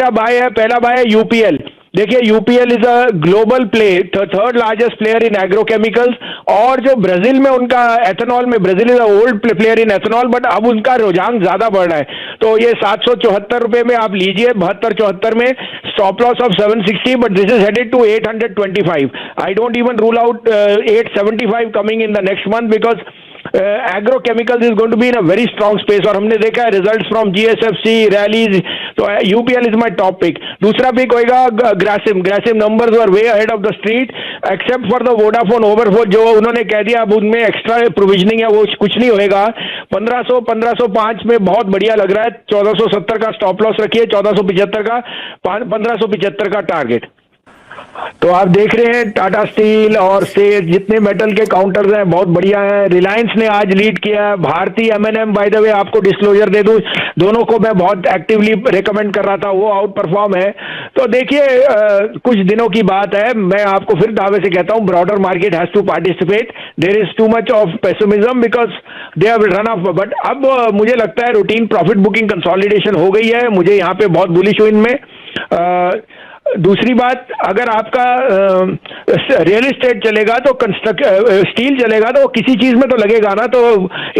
छोटा बाय है, पहला बाय है यूपीएल। देखिए UPL is a global play, third largest player in agrochemicals, और जो ब्राजील में उनका एथेनॉल में, Brazil is a old player in ethanol, but अब उनका रुझान ज्यादा बढ़ रहा है। तो ये 774 रुपए में आप लीजिए, 72-74 में, stop loss of 760, but this is headed to 825। I don't even rule out 875 coming in the next month, because agrochemicals is going to be in a very strong space, और हमने देखा है रिजल्ट्स फ्रॉम जीएसएफसी रैलीज, तो UPL is my top pick. दूसरा pick होएगा Grasim. Grasim numbers were way ahead of the street, except for the Vodafone ओवरफोन, जो उन्होंने कह दिया अब उनमें एक्स्ट्रा प्रोविजनिंग है, वो कुछ नहीं होएगा। 1505 में बहुत बढ़िया लग रहा है। 1470 का स्टॉप लॉस रखिए, 1475 का, 1575 का टारगेट। तो आप देख रहे हैं टाटा स्टील और से जितने मेटल के काउंटर्स हैं बहुत बढ़िया हैं। रिलायंस ने आज लीड किया है, Bharti MNM, by the way आपको डिस्क्लोजर दे दूं, दोनों को मैं बहुत एक्टिवली रेकमेंड कर रहा था, वो आउट परफॉर्म है। तो देखिए कुछ दिनों की बात है, मैं आपको फिर दावे से कहता हूं broader market has to participate, there is too much of pessimism because they have run off, but अब मुझे लगता है रूटीन प्रॉफिट बुकिंग कंसोलिडेशन हो गई है, मुझे यहाँ पे बहुत बुलिश हूं इनमें। दूसरी बात, अगर आपका रियल एस्टेट चलेगा तो स्टील चलेगा तो किसी चीज में तो लगेगा ना, तो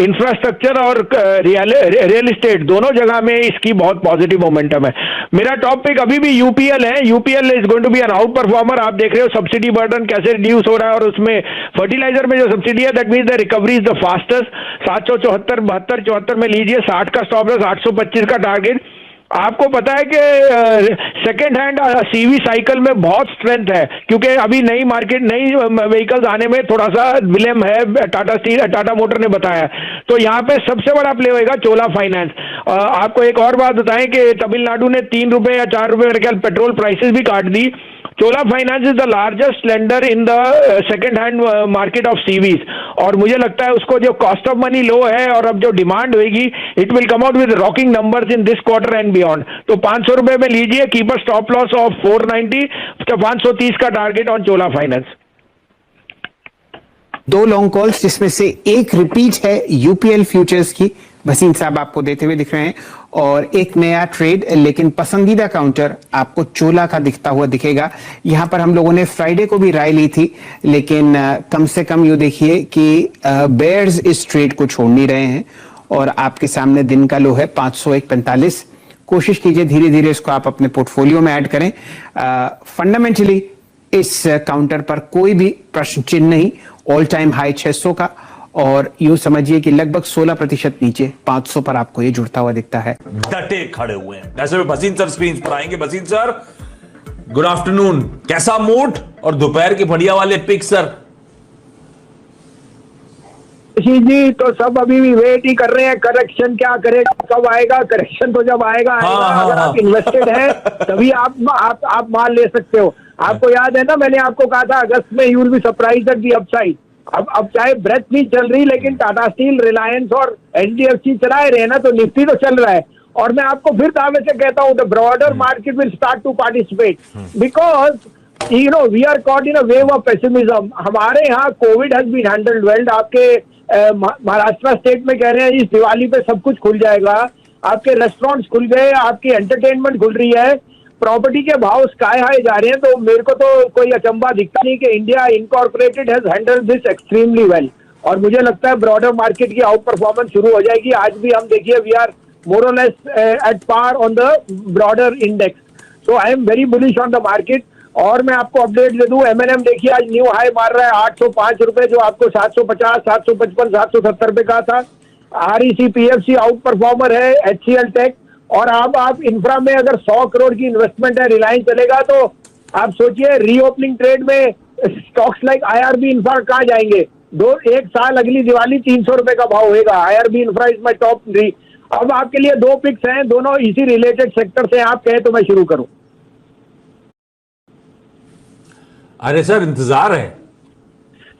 इंफ्रास्ट्रक्चर और रियल एस्टेट दोनों जगह में इसकी बहुत पॉजिटिव मोमेंटम है। मेरा टॉपिक अभी भी यूपीएल है। UPL is going to be an outperformer. आप देख रहे हो सब्सिडी बर्डन कैसे रिड्यूस हो रहा है, और उसमें फर्टिलाइजर में जो सब्सिडी है that means the recovery is the fastest. 774, 72, 74 में लीजिए, 60 का स्टॉप लॉस, 825 का टारगेट। आपको पता है कि सेकेंड हैंड सीवी साइकिल में बहुत स्ट्रेंथ है, क्योंकि अभी नई मार्केट, नई व्हीकल्स आने में थोड़ा सा विलंब है, टाटा मोटर ने बताया। तो यहाँ पे सबसे बड़ा प्ले होगा चोला फाइनेंस। आपको एक और बात बताएं कि तमिलनाडु ने 3 रुपए या 4 रुपए मेरे ख्याल पेट्रोल प्राइसेस भी काट दी। Chola finance is the largest lender in the second hand market of CVs, और मुझे लगता है उसको जो कॉस्ट ऑफ मनी लो है और अब जो डिमांड होगी, it will come out with rocking numbers in this quarter and beyond. तो 500 रुपए में लीजिए, कीपर स्टॉप लॉस ऑफ 490, तो 530 का target on Chola finance. 2 long calls जिसमें से एक रिपीट है यूपीएल फ्यूचर्स की, वसीम साहब आपको देते हुए दिख रहे हैं, और एक नया ट्रेड, लेकिन पसंदीदा काउंटर आपको चोला का दिखता हुआ दिखेगा। यहां पर हम लोगों ने फ्राइडे को भी राय ली थी, लेकिन कम से कम ये देखिए कि बेयर्स इस ट्रेड को छोड़ नहीं रहे हैं, और आपके सामने दिन का लो है 501.45। कोशिश कीजिए धीरे धीरे इसको आप अपने पोर्टफोलियो में ऐड करें। फंडामेंटली इस काउंटर पर कोई भी प्रश्न चिन्ह नहीं। ऑल टाइम हाई 600 का, और यूं समझिए कि लगभग 16% नीचे 500 पर आपको ये जुड़ता हुआ दिखता है। डटे खड़े हुए हैं। ऐसे में भसीन सर स्क्रीन पर आएंगे। भसीन सर गुड आफ्टरनून, कैसा मूड और दोपहर के बढ़िया वाले पिक सर? जी तो सब अभी भी वेट ही कर रहे हैं, करेक्शन क्या करेगा, कब आएगा करेक्शन, तो जब आएगा अगर आप इन्वेस्टेड हैं तभी आप माल ले सकते हो। आपको याद है ना, मैंने आपको कहा था अगस्त में you will be surprised at the upside. अब चाहे ब्रेथ नहीं चल रही, लेकिन टाटा स्टील, रिलायंस और एचडीएफसी चलाए रहे ना, तो निफ्टी तो चल रहा है। और मैं आपको फिर दावे से कहता हूं the broader market will start to participate, because you know we are caught in a wave of pessimism. हमारे यहाँ Covid has been handled well. आपके महाराष्ट्र स्टेट में कह रहे हैं इस दिवाली पे सब कुछ खुल जाएगा, आपके रेस्टोरेंट्स खुल गए, आपकी एंटरटेनमेंट खुल रही है, प्रॉपर्टी के भाव स्काई हाई जा रहे हैं। तो मेरे को तो कोई अचंभा दिखता नहीं कि India incorporated has handled this extremely well, और मुझे लगता है ब्रॉडर मार्केट की आउट परफॉर्मेंस शुरू हो जाएगी। आज भी हम देखिए वी आर मोर और less at par on the broader index, so I am very bullish on the market. और मैं आपको अपडेट दे दूं, एमएनएम देखिए आज न्यू हाई मार रहा है 805 रुपए, जो आपको 750, 755, 770 पे का था। आरईसी पीएफसी आउट परफॉर्मर है, एचसीएल टेक, और आप इंफ्रा में अगर 100 करोड़ की इन्वेस्टमेंट है, रिलायंस चलेगा तो आप सोचिए रीओपनिंग ट्रेड में स्टॉक्स लाइक आईआरबी इंफ्रा कहाँ जाएंगे। 1 साल अगली दिवाली 300 रुपए का भाव होगा। IRB infra is my top 3। अब आपके लिए 2 पिक्स हैं, दोनों इसी रिलेटेड सेक्टर से। आप कहें तो मैं शुरू करूं? अरे सर इंतजार है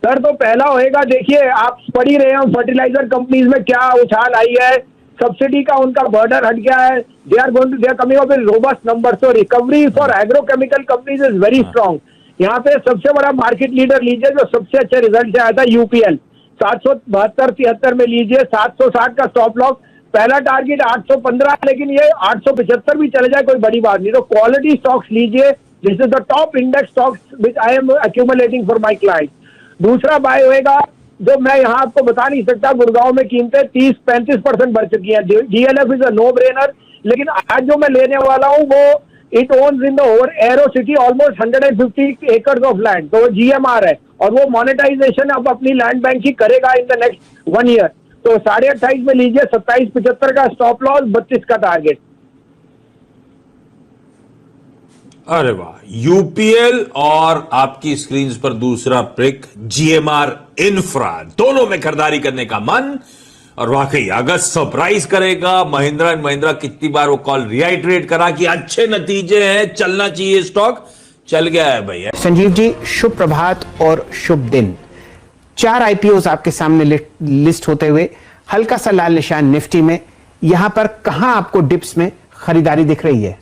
सर। तो पहला होएगा, देखिए आप पढ़ ही रहे हो फर्टिलाइजर कंपनीज में क्या उछाल आई है, सब्सिडी का उनका बर्डर हट गया है। They are coming up with robust number, so recovery for agrochemical companies is very strong. यहाँ पे सबसे बड़ा मार्केट लीडर लीजिए जो सबसे अच्छे रिजल्ट से आया था, यूपीएल 772-73 में लीजिए, 760 का स्टॉप लॉस, पहला टारगेट 815 है, लेकिन ये 875 भी चले जाए कोई बड़ी बात नहीं। तो क्वालिटी स्टॉक्स लीजिए, this is the top index stocks which I am accumulating for my client. दूसरा बाय होएगा जो मैं यहाँ आपको बता नहीं सकता, गुड़गांव में कीमतें 30-35% बढ़ चुकी हैं। DLF is a no brainer, लेकिन आज जो मैं लेने वाला हूँ वो it owns in the over aero city almost 150 acres of land, तो वो GMR है और वो मोनेटाइजेशन अब अपनी लैंड बैंक ही करेगा इन द नेक्स्ट 1 ईयर। तो 28.5 में लीजिए, 27.75 का स्टॉप लॉस, 32 का टारगेट। अरे वाह, यूपीएल और आपकी स्क्रीन पर दूसरा पिक GMR इंफ्रा, दोनों में खरीदारी करने का मन। और वाकई अगस्त सरप्राइज करेगा। महिंद्रा एंड महिंद्रा कितनी बार वो कॉल रिआइटरेट करा कि अच्छे नतीजे हैं, चलना चाहिए स्टॉक, चल गया है भैया। संजीव जी, शुभ प्रभात और शुभ दिन। 4 IPOs आपके सामने लिस्ट होते हुए हल्का सा लाल निशान निफ्टी में, यहां पर कहां आपको डिप्स में खरीदारी दिख रही है?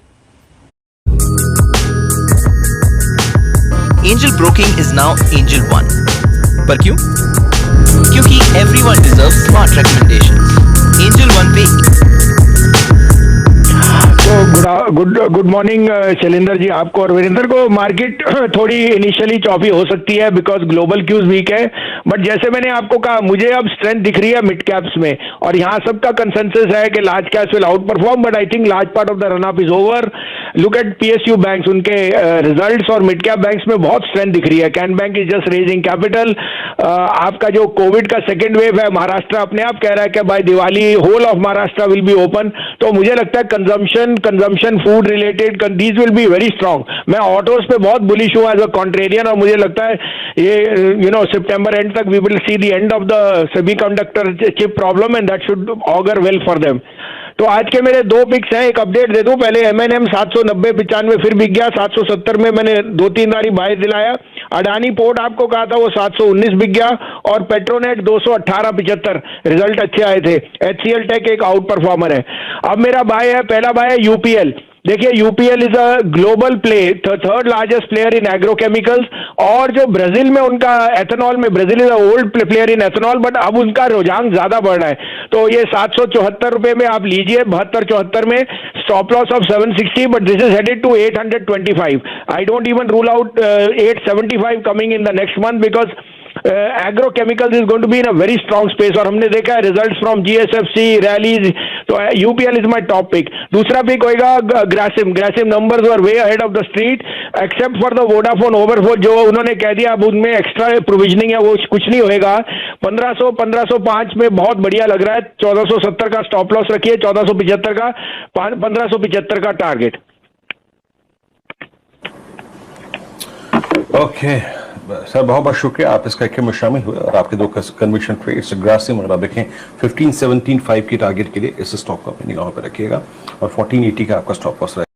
Angel Broking is now Angel One. पर क्यों? क्योंकि everyone deserves smart recommendations. Angel One पे तो गुड मॉर्निंग शैलेंद्र जी, आपको और वीरेंद्र को। मार्केट थोड़ी इनिशियली चॉपी हो सकती है बिकॉज ग्लोबल क्यूज वीक है, बट जैसे मैंने आपको कहा मुझे अब स्ट्रेंथ दिख रही है मिड कैप्स में, और यहाँ सबका कंसेंसस है कि large caps will out perform, but I think large part of the run up is over. Look at PSU banks, उनके रिजल्ट्स और मिड कैप बैंक्स में बहुत स्ट्रेंथ दिख रही है। Can bank is just raising capital. आपका जो Covid का सेकेंड वेव है, महाराष्ट्र अपने आप कह रहा है कि by Diwali whole of Maharashtra will be open. तो मुझे लगता है consumption food related these will be very strong. मैं ऑटोज पे बहुत बुलिश हूँ एज अ कॉन्ट्रेरियन, और मुझे लगता है ये सितंबर एंड तक we will see the end of the semiconductor chip problem and that should augur well for them. तो आज के मेरे 2 पिक्स हैं, एक अपडेट दे दूं। पहले M&M 790-95 फिर बिक गया, 770 में मैंने 2-3 बारी बाय दिलाया। अडानी पोर्ट आपको कहा था वो 719 बिक गया, और पेट्रोनेट 218-75 रिजल्ट अच्छे आए थे। HCL टेक एक आउट परफॉर्मर है। अब मेरा बाय है, पहला बाय है UPL। देखिए UPL is a global play, third largest player in agrochemicals, और जो ब्राजील में उनका एथेनॉल में, Brazil is a old player in ethanol, but अब उनका रुझान ज्यादा बढ़ रहा है। तो ये 774 रुपए में आप लीजिए, 72-74 में, stop loss of 760, but this is headed to 825। I don't even rule out 875 coming in the next month because agrochemicals is going to be in a very strong space, और हमने देखा है रिजल्ट्स फ्रॉम GSFC रैलीज। तो UPL is my top pick. दूसरा pick होएगा Grasim numbers were way ahead of the street except for the Vodafone ओवरफोन, जो उन्होंने कह दिया अब उनमें एक्स्ट्रा प्रोविजनिंग है, वो कुछ नहीं होएगा। 1505 में बहुत बढ़िया लग रहा है। 1470 का स्टॉप लॉस रखिए, 1475 का, 1575 का टारगेट। ओके सर, बहुत बहुत शुक्रिया, आप इस कार्यक्रम में शामिल हुए और आपके 2 कन्विक्शन ट्रेड्स ग्रासिम, अगर आप देखें 15-17-5 की टारगेट के लिए इस स्टॉक को अपनी निगाहों पर रखिएगा, और 1480 का आपका स्टॉप लॉस रहेगा।